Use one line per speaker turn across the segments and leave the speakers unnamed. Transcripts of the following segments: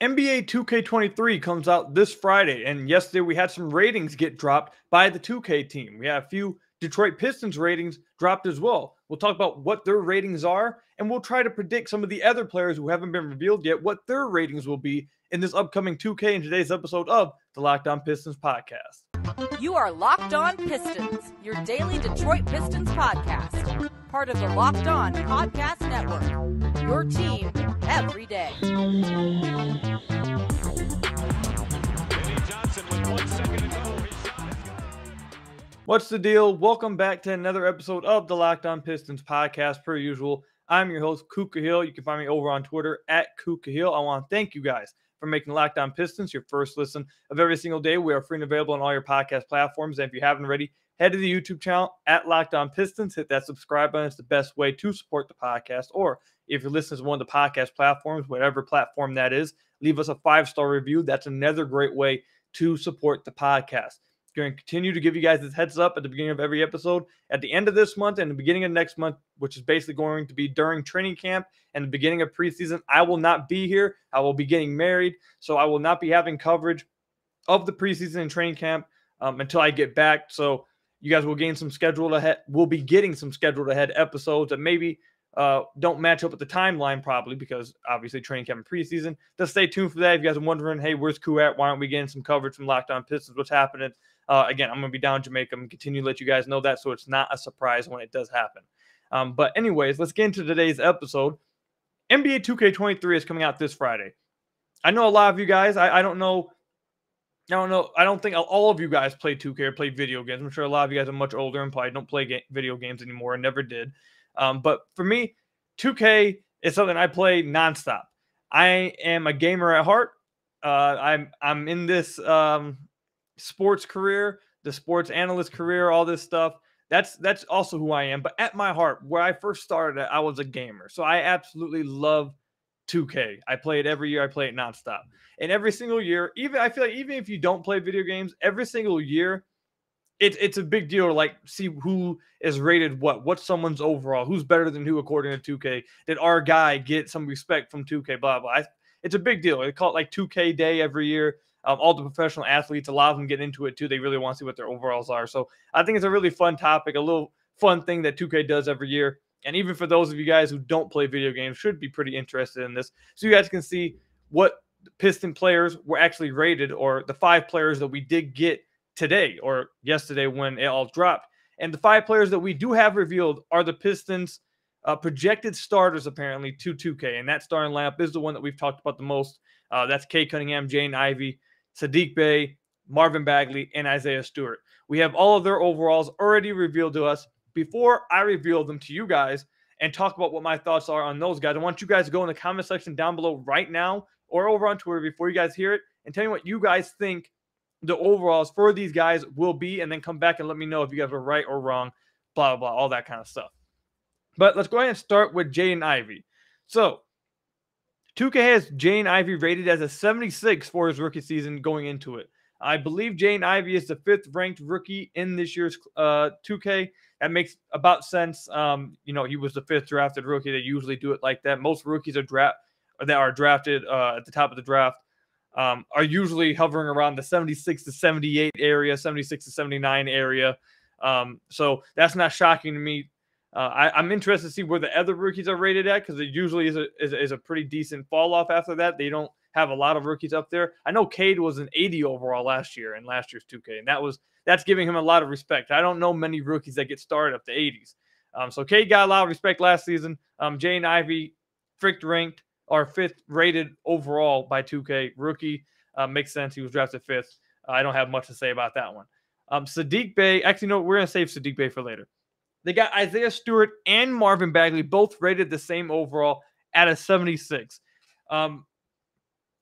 NBA 2K23 comes out this Friday, and yesterday we had some ratings get dropped by the 2K team. We have a few Detroit Pistons ratings dropped as well. We'll talk about what their ratings are, and we'll try to predict some of the other players who haven't been revealed yet, what their ratings will be in this upcoming 2K in today's episode of the Locked On Pistons podcast.
You are Locked On Pistons, your daily Detroit Pistons podcast. Part of the Locked On Podcast Network, your team every day.
What's the deal? Welcome back to another episode of the Locked On Pistons podcast. Per usual, I'm your host, Kuka Hill. You can find me over on Twitter at Kuka Hill. I want to thank you guys for making Locked On Pistons your first listen of every single day. We are free and available on all your podcast platforms. And if you haven't already, head to the YouTube channel at Locked On Pistons. Hit that subscribe button. It's the best way to support the podcast. Or if you're listening to one of the podcast platforms, whatever platform that is, leave us a 5-star review. That's another great way to support the podcast. Going to continue to give you guys this heads up at the beginning of every episode. At the end of this month and the beginning of next month, which is basically going to be during training camp and the beginning of preseason, I will not be here. I will be getting married, so I will not be having coverage of the preseason and training camp until I get back. So you guys will gain some scheduled ahead. We'll be getting some scheduled ahead episodes that maybe don't match up with the timeline probably because obviously training camp and preseason. Just stay tuned for that. If you guys are wondering, hey, where's Ku at? Why aren't we getting some coverage from Locked On Pistons? What's happening? Again, I'm going to be down in Jamaica. I'm going to continue to let you guys know that so it's not a surprise when it does happen. But anyways, let's get into today's episode. NBA 2K23 is coming out this Friday. I know a lot of you guys, I don't know. I don't think all of you guys play 2K or play video games. I'm sure a lot of you guys are much older and probably don't play video games anymore and never did. But for me, 2K is something I play nonstop. I am a gamer at heart. I'm in this sports career, the sports analyst career, all this stuff. That's also who I am. But at my heart, where I first started, I was a gamer. So I absolutely love 2K. I play it every year. I play it nonstop. And every single year, I feel like even if you don't play video games, every single year, it's a big deal to like see who is rated what's someone's overall, who's better than who according to 2K. Did our guy get some respect from 2K? Blah blah. It's a big deal. They call it like 2K Day every year. All the professional athletes, a lot of them get into it too. They really want to see what their overalls are. So I think it's a really fun topic, a little fun thing that 2K does every year. And even for those of you guys who don't play video games, should be pretty interested in this. So you guys can see what Piston players were actually rated, or the 5 players that we did get today or yesterday when it all dropped. And the 5 players that we do have revealed are the Pistons' projected starters apparently to 2K. And that starting lineup is the one that we've talked about the most. That's Cade Cunningham, Jalen Ivey, Saddiq Bey, Marvin Bagley, and Isaiah Stewart. We have all of their overalls already revealed to us. Before I reveal them to you guys and talk about what my thoughts are on those guys, I want you guys to go in the comment section down below right now or over on Twitter before you guys hear it and tell me what you guys think the overalls for these guys will be, and then come back and let me know if you guys were right or wrong, blah, blah, blah, all that kind of stuff. But let's go ahead and start with Jalen Ivey. So 2K has Jalen Ivey rated as a 76 for his rookie season going into it. I believe Jalen Ivey is the 5th ranked rookie in this year's 2K. That makes about sense. He was the 5th drafted rookie. They usually do it like that. Most rookies that are drafted at the top of the draft are usually hovering around the 76 to 78 area, 76 to 79 area. So that's not shocking to me. I'm interested to see where the other rookies are rated at, because it usually is a pretty decent fall off after that. They don't have a lot of rookies up there. I know Cade was an 80 overall last year in last year's 2K, and that's giving him a lot of respect. I don't know many rookies that get started up to 80s. So Cade got a lot of respect last season. Jalen Ivey, 5th ranked or 5th rated overall by 2K rookie. Makes sense. He was drafted 5th. I don't have much to say about that one. Saddiq Bey, actually, no, we're going to save Saddiq Bey for later. They got Isaiah Stewart and Marvin Bagley both rated the same overall at a 76.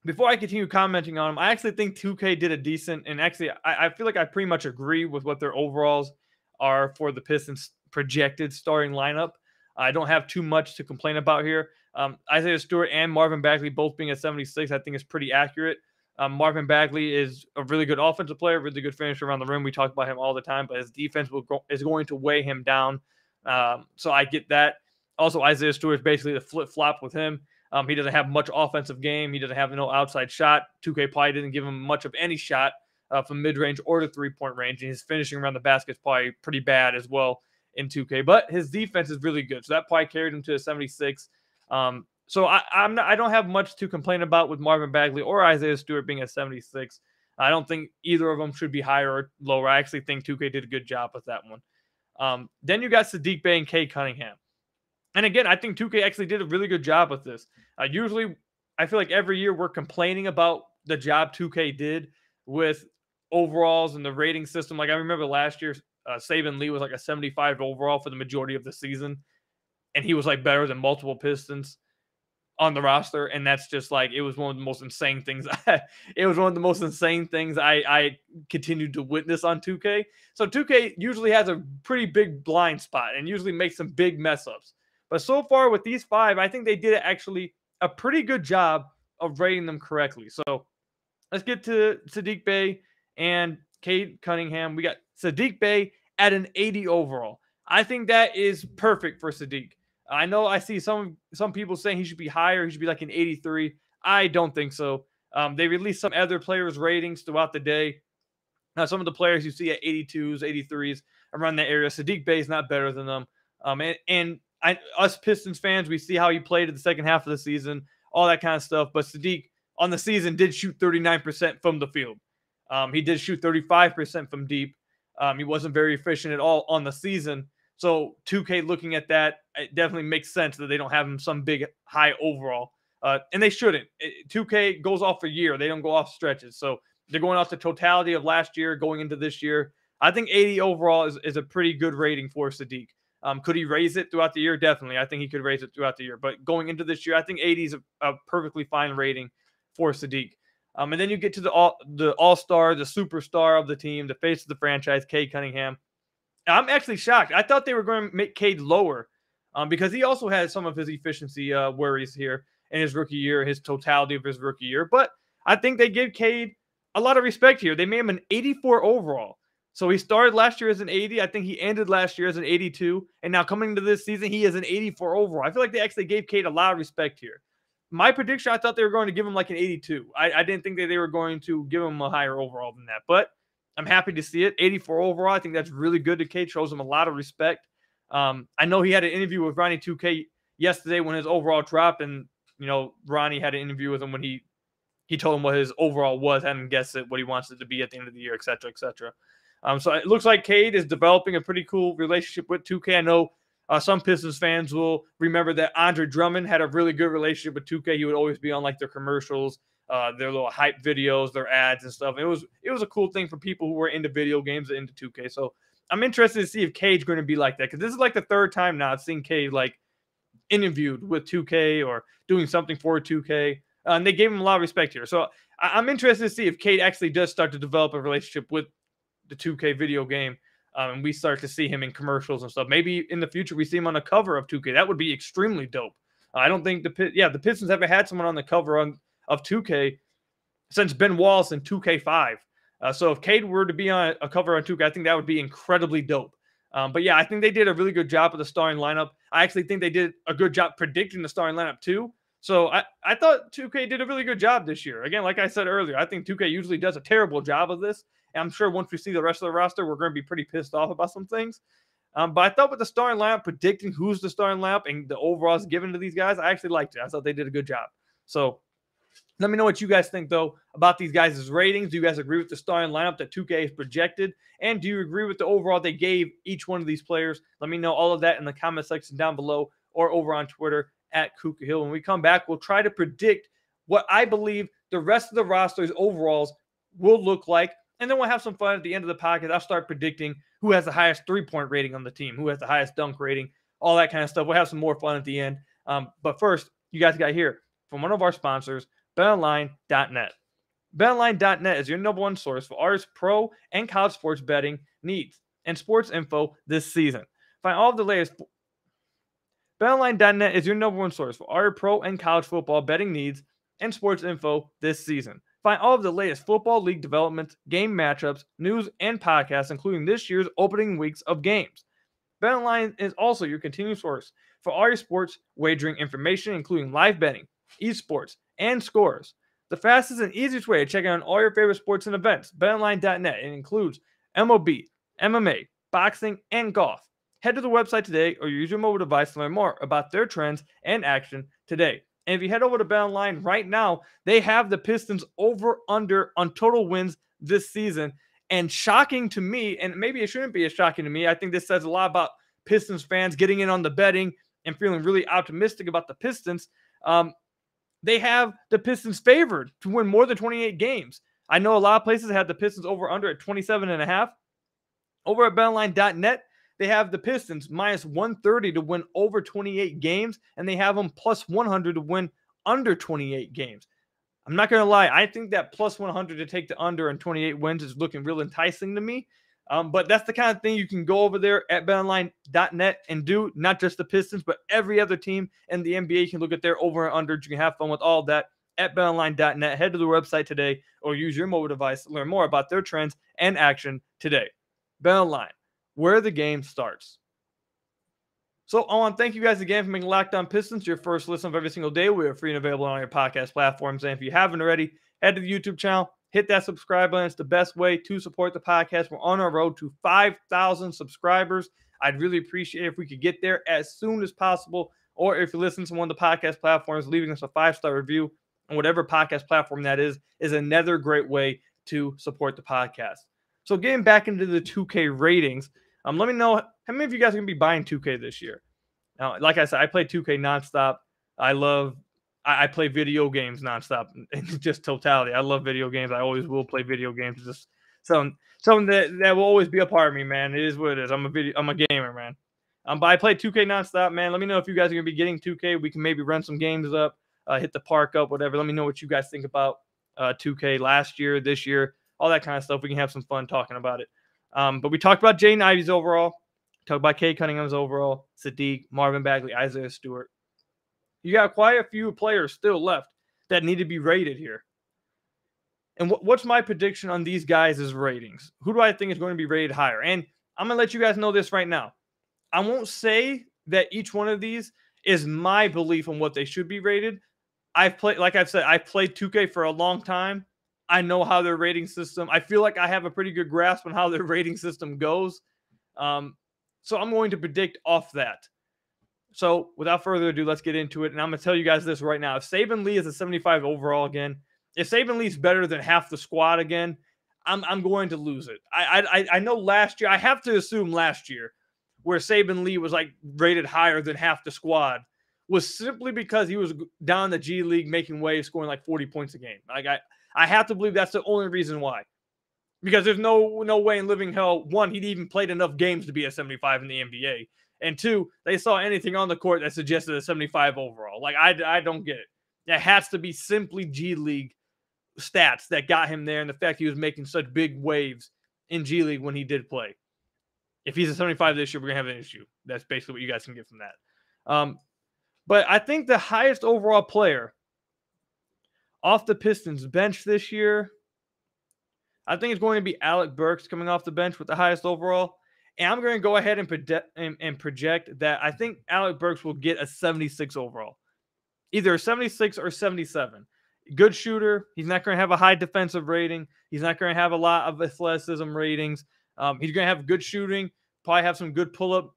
Before I continue commenting on them, I actually think 2K did a decent, and actually I feel like I pretty much agree with what their overalls are for the Pistons projected starting lineup. I don't have too much to complain about here. Isaiah Stewart and Marvin Bagley both being a 76, I think is pretty accurate. Marvin Bagley is a really good offensive player, really good finisher around the rim. We talk about him all the time, but his defense is going to weigh him down. So I get that. Also, Isaiah Stewart is basically the flip-flop with him. He doesn't have much offensive game. He doesn't have no outside shot. 2K probably didn't give him much of any shot from mid-range or the three-point range. And his finishing around the basket is probably pretty bad as well in 2K. But his defense is really good. So that probably carried him to a 76. So I don't have much to complain about with Marvin Bagley or Isaiah Stewart being a 76. I don't think either of them should be higher or lower. I actually think 2K did a good job with that one. Then you got Saddiq Bey and Cade Cunningham. And again, I think 2K actually did a really good job with this. Usually, I feel like every year we're complaining about the job 2K did with overalls and the rating system. Like I remember last year, Saban Lee was like a 75 overall for the majority of the season. And he was like better than multiple Pistons on the roster. And that's just like, it was one of the most insane things. I continued to witness on 2K. So 2K usually has a pretty big blind spot and usually makes some big mess ups. But so far with these 5, I think they did actually a pretty good job of rating them correctly. So let's get to Saddiq Bey and Cade Cunningham. We got Saddiq Bey at an 80 overall. I think that is perfect for Saddiq. I know I see some people saying he should be higher. He should be like an 83. I don't think so. They released some other players' ratings throughout the day. Now, some of the players you see at 82s, 83s, around that area. Saddiq Bey is not better than them. Us Pistons fans, we see how he played in the second half of the season, all that kind of stuff. But Saddiq on the season did shoot 39% from the field. He did shoot 35% from deep. He wasn't very efficient at all on the season. So 2K looking at that, it definitely makes sense that they don't have him some big high overall. And they shouldn't. 2K goes off a year. They don't go off stretches. So they're going off the totality of last year going into this year. I think 80 overall is a pretty good rating for Saddiq. Could he raise it throughout the year? Definitely. I think he could raise it throughout the year. But going into this year, I think 80 is a perfectly fine rating for Saddiq. And then you get to the all-star, the superstar of the team, the face of the franchise, Cade Cunningham. I'm actually shocked. I thought they were going to make Cade lower because he also had some of his efficiency worries here in his rookie year, his totality of his rookie year. But I think they give Cade a lot of respect here. They made him an 84 overall. So he started last year as an 80. I think he ended last year as an 82. And now coming into this season, he is an 84 overall. I feel like they actually gave Cade a lot of respect here. My prediction, I thought they were going to give him like an 82. I didn't think that they were going to give him a higher overall than that. But I'm happy to see it. 84 overall. I think that's really good to Cade. Shows him a lot of respect. I know he had an interview with Ronnie 2K yesterday when his overall dropped. And, Ronnie had an interview with him when he told him what his overall was, had him guess it, what he wants it to be at the end of the year, et cetera, et cetera. So it looks like Cade is developing a pretty cool relationship with 2K. I know some Pistons fans will remember that Andre Drummond had a really good relationship with 2K. He would always be on like their commercials, their little hype videos, their ads and stuff. It was a cool thing for people who were into video games and into 2K. So I'm interested to see if Cade's going to be like that, because this is like the third time now I've seen Cade like interviewed with 2K or doing something for 2K. And they gave him a lot of respect here. So I'm interested to see if Cade actually does start to develop a relationship with the 2K video game, and we start to see him in commercials and stuff. Maybe in the future we see him on the cover of 2K. That would be extremely dope. I don't think the Pistons haven't had someone on the cover of 2K since Ben Wallace in 2K5. So if Cade were to be on a cover on 2K, I think that would be incredibly dope. But yeah, I think they did a really good job with the starting lineup. I actually think they did a good job predicting the starting lineup too. So I thought 2K did a really good job this year. Again, like I said earlier, I think 2K usually does a terrible job of this. And I'm sure once we see the rest of the roster, we're going to be pretty pissed off about some things. But I thought with the starting lineup, predicting who's the starting lineup and the overalls given to these guys, I actually liked it. I thought they did a good job. So let me know what you guys think, though, about these guys' ratings. Do you guys agree with the starting lineup that 2K has projected? And do you agree with the overall they gave each one of these players? Let me know all of that in the comment section down below or over on Twitter at Kuka Hill. When we come back, we'll try to predict what I believe the rest of the roster's overalls will look like. And then we'll have some fun at the end of the podcast. I'll start predicting who has the highest three-point rating on the team, who has the highest dunk rating, all that kind of stuff. We'll have some more fun at the end. But first, you guys got to hear from one of our sponsors, BetOnline.net. BetOnline.net is your number one source for our pro and college sports betting needs and sports info this season. Find all of the latest. BetOnline.net is your number one source for our pro and college football betting needs and sports info this season. Find all of the latest football league developments, game matchups, news, and podcasts, including this year's opening weeks of games. BetOnline is also your continued source for all your sports wagering information, including live betting, esports, and scores. The fastest and easiest way to check out all your favorite sports and events, BetOnline.net. It includes MLB, MMA, boxing, and golf. Head to the website today or use your mobile device to learn more about their trends and action today. And if you head over to BetOnline right now, they have the Pistons over/under on total wins this season. And shocking to me, and maybe it shouldn't be as shocking to me, I think this says a lot about Pistons fans getting in on the betting and feeling really optimistic about the Pistons. They have the Pistons favored to win more than 28 games. I know a lot of places have the Pistons over/under at 27.5. Over at BetOnline.net, they have the Pistons minus 130 to win over 28 games, and they have them plus 100 to win under 28 games. I'm not going to lie. I think that plus 100 to take the under and 28 wins is looking real enticing to me. But that's the kind of thing you can go over there at BetOnline.net and do, not just the Pistons, but every other team in the NBA. You can look at their over and under. You can have fun with all of that at BetOnline.net. Head to the website today or use your mobile device to learn more about their trends and action today. BetOnline, where the game starts. So I want to thank you guys again for making Locked On Pistons your first listen of every single day. We are free and available on your podcast platforms. And if you haven't already, head to the YouTube channel, hit that subscribe button. It's the best way to support the podcast. We're on our road to 5,000 subscribers. I'd really appreciate it if we could get there as soon as possible. Or if you listen to one of the podcast platforms, leaving us a 5-star review on whatever podcast platform that is another great way to support the podcast. So getting back into the 2K ratings, let me know how many of you guys are going to be buying 2K this year. Now, like I said, I play 2K nonstop. I play video games nonstop in just totality. I love video games. I always will play video games. It's just something that will always be a part of me, man. It is what it is. I'm a gamer, man. But I play 2K nonstop, man. Let me know if you guys are going to be getting 2K. We can maybe run some games up, hit the park up, whatever. Let me know what you guys think about 2K last year, this year, all that kind of stuff. We can have some fun talking about it. But we talked about Jaden Ivey's overall. Talked about Cade Cunningham's overall. Sadiq, Marvin Bagley, Isaiah Stewart. You got quite a few players still left that need to be rated here. And what's my prediction on these guys' ratings? Who do I think is going to be rated higher? And I'm going to let you guys know this right now. I won't say that each one of these is my belief on what they should be rated. Like I've said, I've played 2K for a long time. I know how their rating system, I feel like I have a pretty good grasp on how their rating system goes. So I'm going to predict off that. So without further ado, let's get into it. And I'm going to tell you guys this right now. If Saben Lee is a 75 overall again, if Saben Lee's better than half the squad again, I'm going to lose it. I know last year, I have to assume last year, where Saben Lee was like rated higher than half the squad, was simply because he was down in the G League making waves, scoring like 40 points a game. Like I have to believe that's the only reason why. Because there's no way in living hell, one, he'd even played enough games to be a 75 in the NBA. And two, they saw anything on the court that suggested a 75 overall. Like, I don't get it. It has to be simply G League stats that got him there, and the fact he was making such big waves in G League when he did play. If he's a 75 this year, we're going to have an issue. That's basically what you guys can get from that. But I think the highest overall player off the Pistons bench this year, I think it's going to be Alec Burks coming off the bench with the highest overall. And I'm going to go ahead and project that I think Alec Burks will get a 76 overall. Either a 76 or 77. Good shooter. He's not going to have a high defensive rating. He's not going to have a lot of athleticism ratings. He's going to have good shooting. Probably have some good pull-up.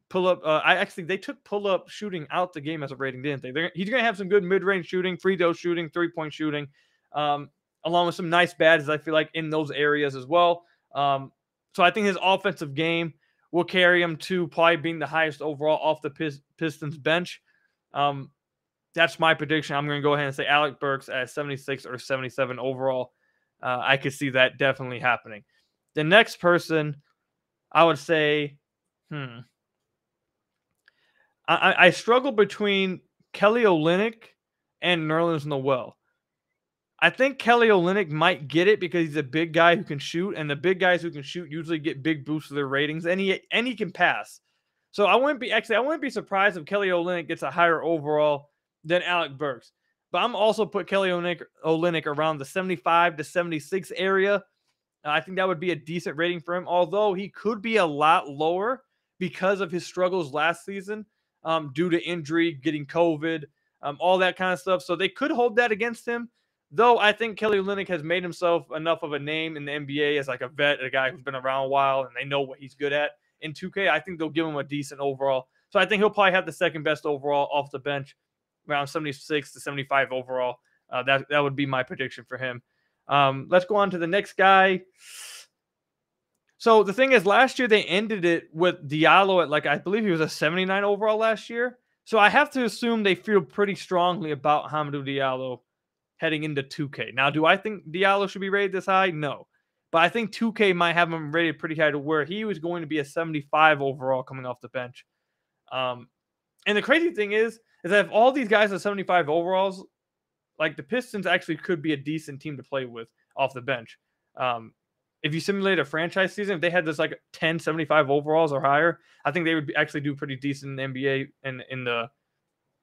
They took pull-up shooting out the game as a rating, didn't they? He's going to have some good mid-range shooting, free throw shooting, three-point shooting, along with some nice badges, I feel like, in those areas as well. So I think his offensive game will carry him to probably being the highest overall off the Pistons bench. That's my prediction. I'm going to go ahead and say Alec Burks at 76 or 77 overall. I could see that definitely happening. The next person, I would say, I struggle between Kelly Olynyk and Nerlens Noel. I think Kelly Olynyk might get it because he's a big guy who can shoot, and the big guys who can shoot usually get big boosts to their ratings, and he can pass. So I wouldn't be surprised if Kelly Olynyk gets a higher overall than Alec Burks. But I'm also put Kelly Olynyk around the 75 to 76 area. I think that would be a decent rating for him, although he could be a lot lower because of his struggles last season due to injury, getting COVID, all that kind of stuff. So they could hold that against him. Though I think Kelly Olynyk has made himself enough of a name in the NBA as like a vet, a guy who's been around a while, and they know what he's good at in 2K. I think they'll give him a decent overall. So I think he'll probably have the second best overall off the bench, around 76 to 75 overall. That would be my prediction for him. Let's go on to the next guy. So the thing is, last year they ended it with Diallo at I believe he was a 79 overall last year. So I have to assume they feel pretty strongly about Hamidou Diallo heading into 2K. Now, do I think Diallo should be rated this high? No. But I think 2K might have him rated pretty high to where he was going to be a 75 overall coming off the bench. And the crazy thing is that if all these guys are 75 overalls, the Pistons actually could be a decent team to play with off the bench. If you simulate a franchise season, if they had this 10 75 overalls or higher, I think they would actually do pretty decent in the NBA and in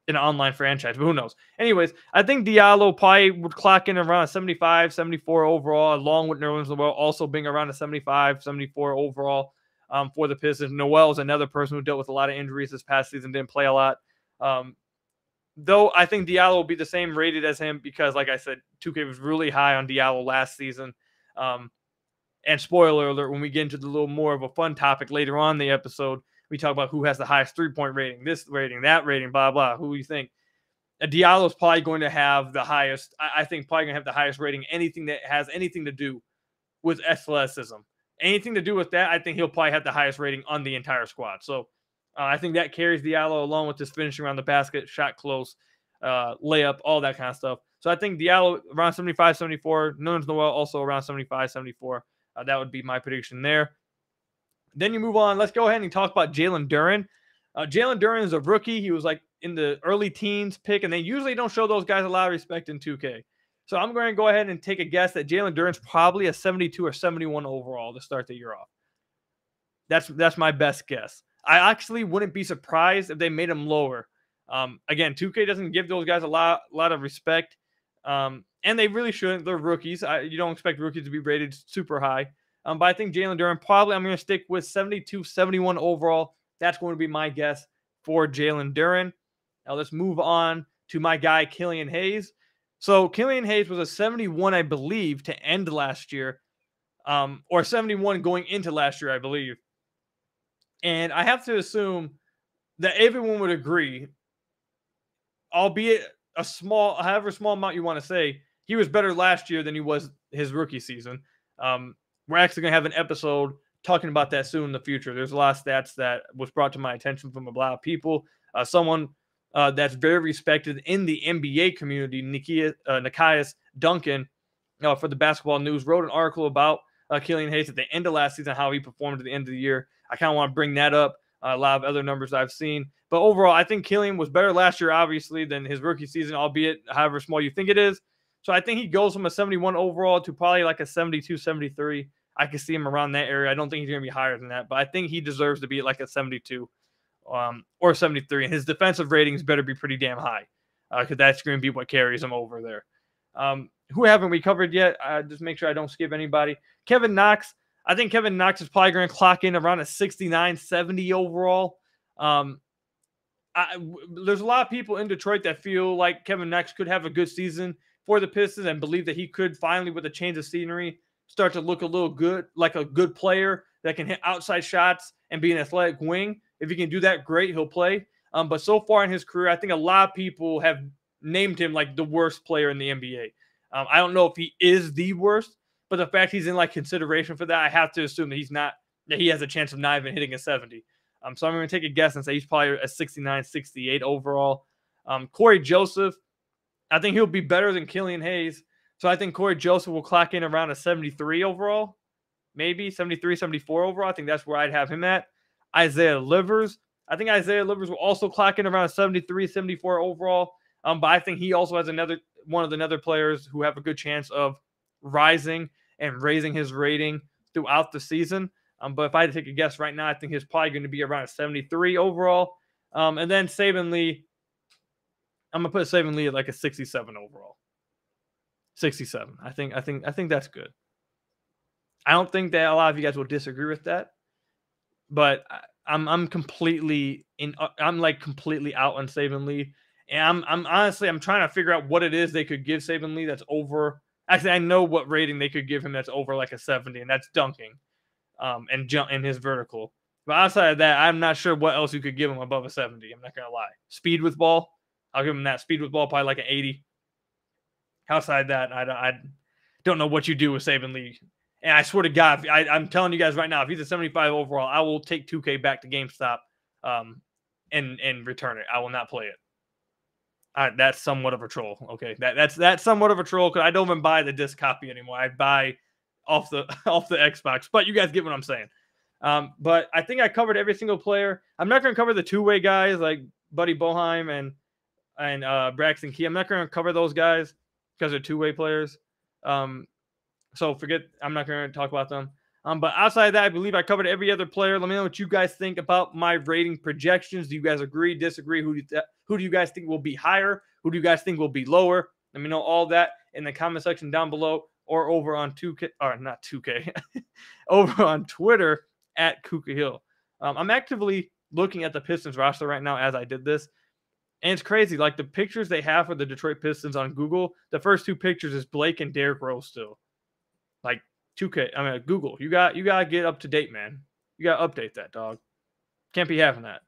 an online franchise, but who knows? Anyways, I think Diallo probably would clock in around a 75, 74 overall, along with Nerlens Noel also being around a 75, 74 overall for the Pistons. Noel is another person who dealt with a lot of injuries this past season, didn't play a lot. Though I think Diallo will be the same rated as him because, like I said, 2K was really high on Diallo last season. And spoiler alert, when we get into the little more of a fun topic later on in the episode, we talk about who has the highest three-point rating, this rating, that rating, blah, blah. Who do you think? Diallo is probably going to have the highest, I think probably going to have the highest rating, anything that has anything to do with athleticism. Anything to do with that, I think he'll probably have the highest rating on the entire squad. So I think that carries Diallo along with his finishing around the basket, shot close, layup, all that kind of stuff. So I think Diallo around 75, 74. Nerlens Noel also around 75, 74. That would be my prediction there. Then you move on. Let's go ahead and talk about Jalen Durham. Jalen Durham is a rookie. He was in the early teens pick, and they usually don't show those guys a lot of respect in 2K. So I'm going to go ahead and take a guess that Jalen Durham's probably a 72 or 71 overall to start the year off. That's my best guess. I actually wouldn't be surprised if they made him lower. Again, 2K doesn't give those guys a lot of respect, and they really shouldn't. They're rookies. You don't expect rookies to be rated super high. But I think Jalen Durham, probably I'm going to stick with 72, 71 overall. That's going to be my guess for Jalen Durham. Now let's move on to my guy, Killian Hayes. So Killian Hayes was a 71, I believe, to end last year, or 71 going into last year, I believe. And I have to assume that everyone would agree, albeit however small amount you want to say, he was better last year than he was his rookie season. We're actually going to have an episode talking about that soon in the future. There's a lot of stats that was brought to my attention from a lot of people. Someone that's very respected in the NBA community, Nikias Duncan, for the Basketball News, wrote an article about Killian Hayes at the end of last season, how he performed at the end of the year. I kind of want to bring that up. A lot of other numbers I've seen. But overall, I think Killian was better last year, obviously, than his rookie season, albeit however small you think it is. So I think he goes from a 71 overall to probably a 72, 73. I can see him around that area. I don't think he's going to be higher than that, but I think he deserves to be at a 72 or 73. And his defensive ratings better be pretty damn high because that's going to be what carries him over there. Who haven't we covered yet? Just make sure I don't skip anybody. Kevin Knox. I think Kevin Knox is probably going to clock in around a 69, 70 overall. There's a lot of people in Detroit that feel like Kevin Knox could have a good season for the Pistons and believe that he could finally, with a change of scenery, start to look a little good, like a good player that can hit outside shots and be an athletic wing. If he can do that, great, he'll play. But so far in his career, I think a lot of people have named him the worst player in the NBA. I don't know if he is the worst, but the fact he's in consideration for that, I have to assume that he has a chance of not even hitting a 70. So I'm going to take a guess and say he's probably a 69, 68 overall. Corey Joseph, I think he'll be better than Killian Hayes. So I think Corey Joseph will clock in around a 73 overall, maybe 73, 74 overall. I think that's where I'd have him at. Isaiah Livers, I think Isaiah Livers will also clock in around 73, 74 overall. But I think he also has one of the other players who have a good chance of rising and raising his rating throughout the season. But if I had to take a guess right now, I think he's probably going to be around a 73 overall. And then Saben Lee, I'm going to put Saben Lee at a 67 overall. 67. I think that's good. I don't think that a lot of you guys will disagree with that, but I'm completely out on Saben Lee, And I'm honestly trying to figure out what it is they could give Saben Lee that's over. Actually, I know what rating they could give him that's over like a 70, and that's dunking, and jump in his vertical. But outside of that, I'm not sure what else you could give him above a 70. I'm not gonna lie. Speed with ball, I'll give him that. Speed with ball, probably like an 80. Outside that, I don't know what you do with Saben Lee. And I swear to God, I'm telling you guys right now, if he's a 75 overall, I will take 2K back to GameStop, and return it. I will not play it. That's somewhat of a troll. Okay, that's somewhat of a troll because I don't even buy the disc copy anymore. I buy off the Xbox. But you guys get what I'm saying. But I think I covered every single player. I'm not going to cover the two-way guys like Buddy Boheim and Braxton Key. I'm not going to cover those guys because they're two-way players. So forget. I'm not going to talk about them. But outside of that, I believe I covered every other player. Let me know what you guys think about my rating projections. Do you guys agree, disagree? Who do you guys think will be higher? Who do you guys think will be lower? Let me know all that in the comment section down below or over on 2K, or not 2K, over on Twitter at Kuka Hill. I'm actively looking at the Pistons roster right now as I did this. And it's crazy. Like the pictures they have for the Detroit Pistons on Google, the first two pictures is Blake and Derrick Rose still. Like 2K, I mean Google. You got to get up to date, man. You got to update that, dog. Can't be having that.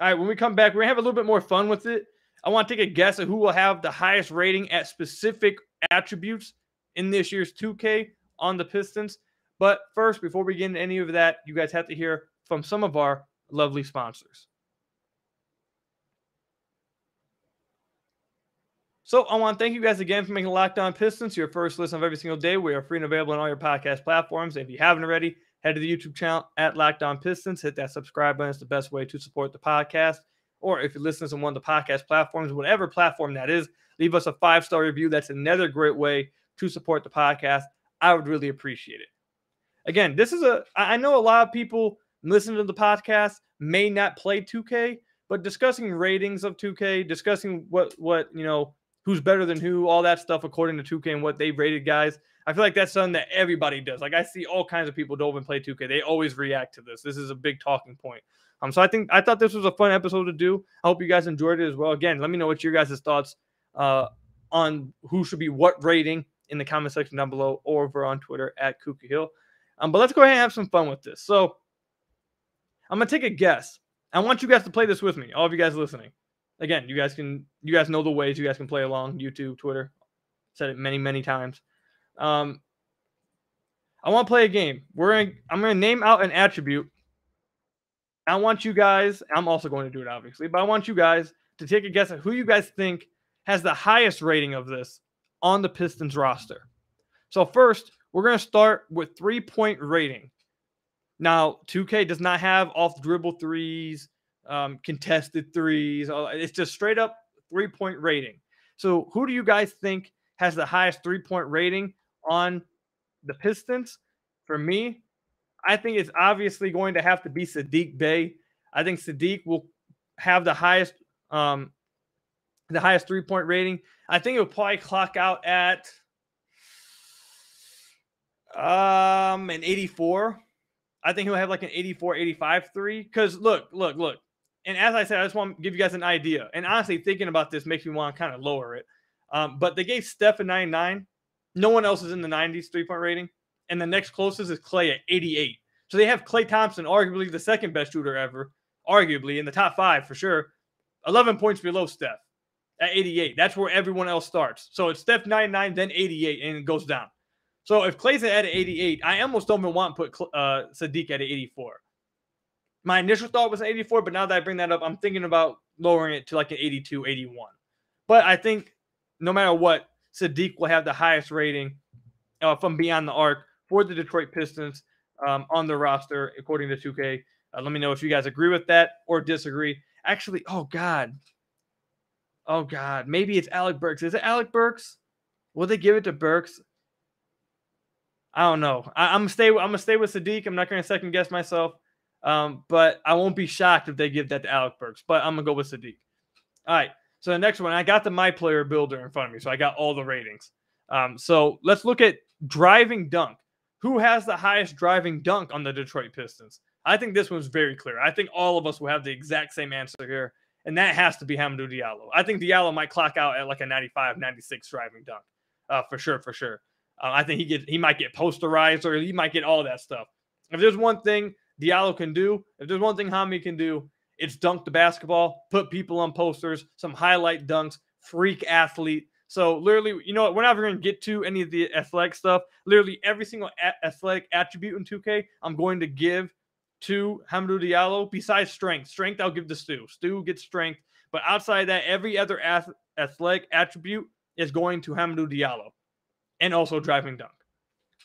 All right, when we come back, we're going to have a little bit more fun with it. I want to take a guess at who will have the highest rating at specific attributes in this year's 2K on the Pistons. But first, before we get into any of that, you guys have to hear from some of our lovely sponsors. So I want to thank you guys again for making Locked On Pistons your first listen of every single day. We are free and available on all your podcast platforms. And if you haven't already, head to the YouTube channel at Locked On Pistons. Hit that subscribe button. It's the best way to support the podcast. Or if you're listening to one of the podcast platforms, whatever platform that is, leave us a 5-star review. That's another great way to support the podcast. I would really appreciate it. Again, I know a lot of people listening to the podcast may not play 2K, but discussing ratings of 2K, discussing what who's better than who, all that stuff according to 2K and what they've rated guys. I feel like that's something that everybody does. Like I see all kinds of people don't even play 2K. They always react to this. This is a big talking point. So I thought this was a fun episode to do. I hope you guys enjoyed it as well. Again, let me know what your guys' thoughts on who should be what rating in the comment section down below or over on Twitter at Kuka Hill. But let's go ahead and have some fun with this. So I'm going to take a guess. I want you guys to play this with me, all of you guys listening. Again, you guys know the ways. You guys can play along. YouTube, Twitter. Said it many, many times. I want to play a game. I'm going to name out an attribute. I want you guys, I'm also going to do it obviously, but I want you guys to take a guess at who you guys think has the highest rating of this on the Pistons roster. So first, we're going to start with 3-point rating. Now, 2K does not have off-dribble threes, contested threes. It's just straight up 3-point rating. So who do you guys think has the highest 3-point rating on the Pistons? For me, I think it's obviously going to have to be Saddiq Bey. I think Saddiq will have the highest 3-point rating. I think it will probably clock out at an 84. I think he'll have like an 84, 85 3. Because look. And as I said, I just want to give you guys an idea. And honestly, thinking about this makes me want to kind of lower it. But they gave Steph a 99. No one else is in the 90s 3-point rating. And the next closest is Klay at 88. So they have Klay Thompson, arguably the second best shooter ever, arguably in the top 5 for sure, 11 points below Steph at 88. That's where everyone else starts. So it's Steph 99, then 88, and it goes down. So if Klay's at 88, I almost don't even want to put Saddiq at 84. My initial thought was an 84, but now that I bring that up, I'm thinking about lowering it to like an 82, 81. But I think no matter what, Saddiq will have the highest rating from beyond the arc for the Detroit Pistons on the roster, according to 2K. Let me know if you guys agree with that or disagree. Actually, oh God, maybe it's Alec Burks. Is it Alec Burks? Will they give it to Burks? I don't know. I'm gonna stay with Saddiq. I'm not gonna second guess myself, but I won't be shocked if they give that to Alec Burks. But I'm gonna go with Saddiq. All right. So the next one, I got the My Player builder in front of me, so I got all the ratings. So let's look at driving dunk. Who has the highest driving dunk on the Detroit Pistons? I think this one's very clear. I think all of us will have the exact same answer here. and that has to be Hamidou Diallo. I think Diallo might clock out at like a 95, 96 driving dunk, for sure. I think he might get posterized, or he might get all that stuff. If there's one thing Diallo can do, if there's one thing Hami can do, it's dunk the basketball, put people on posters, some highlight dunks, freak athlete. So literally, you know what? We're not going to get to any of the athletic stuff. Literally every single athletic attribute in 2K, I'm going to give to Hamidou Diallo. Besides strength, I'll give to Stu. Stu gets strength, but outside of that, every other athletic attribute is going to Hamidou Diallo, and also driving dunk.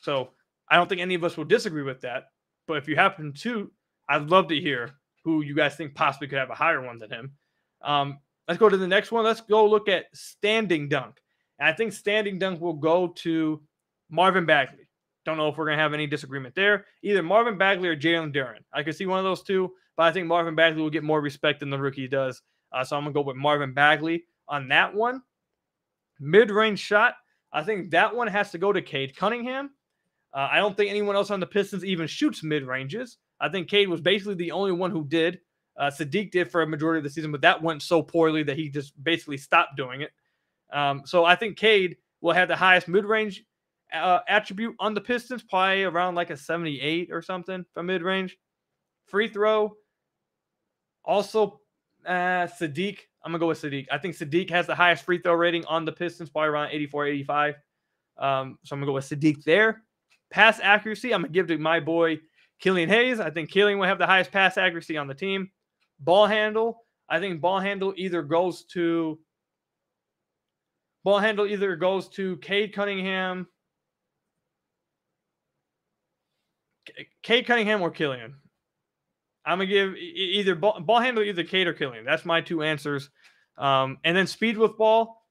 So I don't think any of us will disagree with that. But if you happen to, I'd love to hear who you guys think possibly could have a higher one than him. Let's go to the next one. Let's go look at standing dunk. And I think standing dunk will go to Marvin Bagley. Don't know if we're going to have any disagreement there. Either Marvin Bagley or Jalen Durham. I could see one of those two, but I think Marvin Bagley will get more respect than the rookie does. So I'm going to go with Marvin Bagley on that one. Mid-range shot, I think that one has to go to Cade Cunningham. I don't think anyone else on the Pistons even shoots mid-ranges. I think Cade was basically the only one who did. Sadiq did for a majority of the season, but that went so poorly that he just basically stopped doing it. So I think Cade will have the highest mid-range attribute on the Pistons, probably around like a 78 or something for mid-range. Free throw, also Sadiq. I'm going to go with Sadiq. I think Sadiq has the highest free throw rating on the Pistons, probably around 84, 85. So I'm going to go with Sadiq there. Pass accuracy, I'm going to give to my boy Killian Hayes. I think Killian will have the highest pass accuracy on the team. Ball handle, I think ball handle either goes to Cade Cunningham. Cade Cunningham or Killian. I'm going to give either ball handle, either Cade or Killian. That's my two answers. And then speed with ball,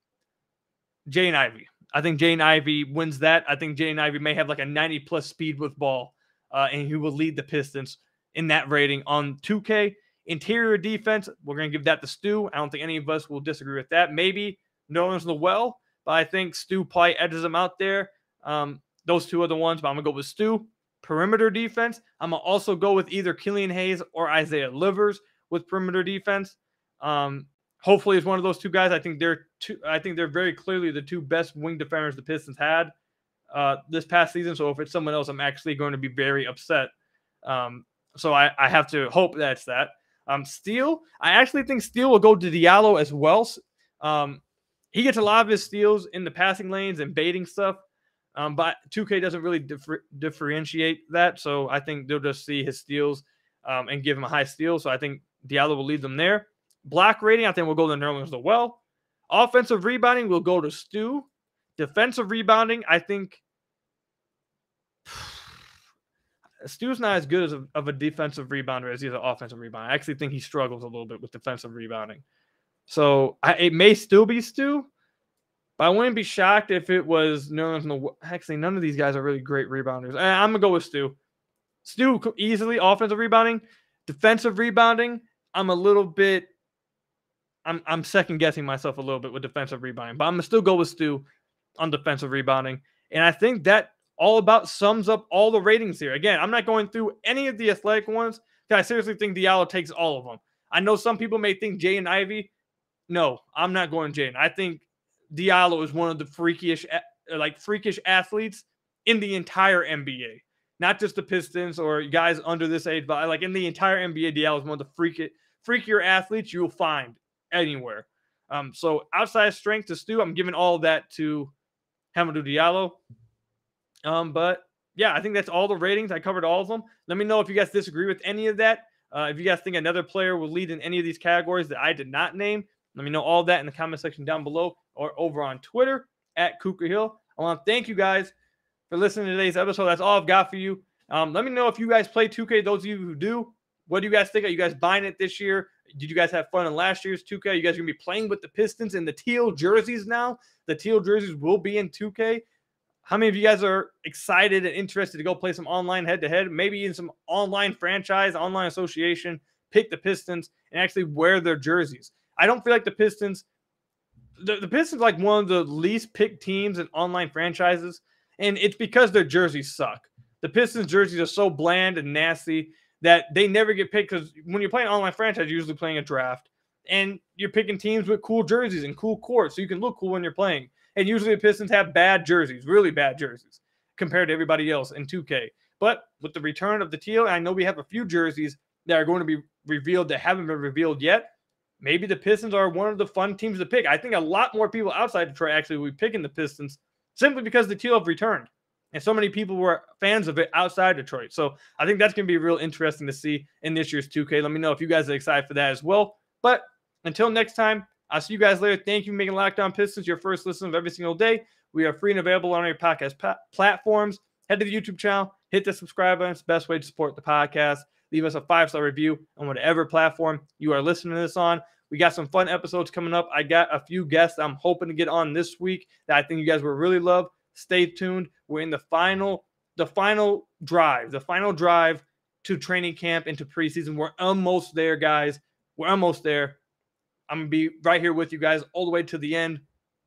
Jaden Ivey. I think Jaden Ivey wins that. I think Jaden Ivey may have like a 90-plus speed with ball, and he will lead the Pistons in that rating on 2K. Interior defense, we're going to give that to Stu. I don't think any of us will disagree with that. Maybe Nerlens Noel, but I think Stu probably edges him out there. Those two are the ones, but I'm going to go with Stu. Perimeter defense, I'm going to also go with either Killian Hayes or Isaiah Livers with perimeter defense. Hopefully it's one of those two guys. I think they're very clearly the two best wing defenders the Pistons had this past season. So if it's someone else, I'm actually going to be very upset. So I have to hope that's that. Steal, I actually think Steal will go to Diallo as well. He gets a lot of his steals in the passing lanes and baiting stuff. But 2K doesn't really differentiate that. So I think they'll just see his steals and give him a high steal. So I think Diallo will lead them there. Block rating, I think we'll go to Nerlens Noel. Offensive rebounding will go to Stu. Defensive rebounding, I think Stu's not as good of a defensive rebounder as he is an offensive rebounder. I actually think he struggles a little bit with defensive rebounding. So it may still be Stu, but I wouldn't be shocked if it was Nerlens Noel. Actually, none of these guys are really great rebounders. I'm going to go with Stu. Stu easily offensive rebounding. Defensive rebounding, I'm second guessing myself a little bit with defensive rebounding, but I'm going to still go with Stu on defensive rebounding. And I think that all about sums up all the ratings here. Again, I'm not going through any of the athletic ones because I seriously think Diallo takes all of them. I know some people may think Jaden Ivey. No, I'm not going Jaden. I think Diallo is one of the freakish athletes in the entire NBA. Not just the Pistons or guys under this age, but like in the entire NBA, Diallo is one of the freakier athletes you'll find anywhere. So outside strength to Stu, I'm giving all of that to Hamidou Diallo. But yeah, I think that's all the ratings. I covered all of them. Let me know if you guys disagree with any of that. If you guys think another player will lead in any of these categories that I did not name, let me know all that in the comment section down below or over on Twitter at Kuka Hill. I want to thank you guys for listening to today's episode. That's all I've got for you. Let me know if you guys play 2K. Those of you who do, what do you guys think? Are you guys buying it this year? Did you guys have fun in last year's 2K? Are you guys going to be playing with the Pistons in the teal jerseys now? The teal jerseys will be in 2K. How many of you guys are excited and interested to go play some online head-to-head? Maybe in some online franchise, online association, pick the Pistons and actually wear their jerseys. I don't feel like the Pistons like one of the least picked teams in online franchises, and it's because their jerseys suck. The Pistons jerseys are so bland and nasty that they never get picked because when you're playing an online franchise, you're usually playing a draft. And you're picking teams with cool jerseys and cool courts so you can look cool when you're playing. And usually the Pistons have bad jerseys, really bad jerseys, compared to everybody else in 2K. But with the return of the teal, I know we have a few jerseys that are going to be revealed that haven't been revealed yet. Maybe the Pistons are one of the fun teams to pick. I think a lot more people outside Detroit actually will be picking the Pistons simply because the teal have returned. And so many people were fans of it outside Detroit. So I think that's going to be real interesting to see in this year's 2K. Let me know if you guys are excited for that as well. But until next time, I'll see you guys later. Thank you for making Locked On Pistons your first listen of every single day. We are free and available on our podcast platforms. Head to the YouTube channel, hit the subscribe button. It's the best way to support the podcast. Leave us a 5-star review on whatever platform you are listening to this on. We got some fun episodes coming up. I got a few guests I'm hoping to get on this week that I think you guys will really love. Stay tuned. We're in the final drive to training camp into preseason. We're almost there, guys. We're almost there. I'm going to be right here with you guys all the way to the end.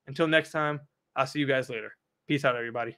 Until next time, I'll see you guys later. Peace out, everybody.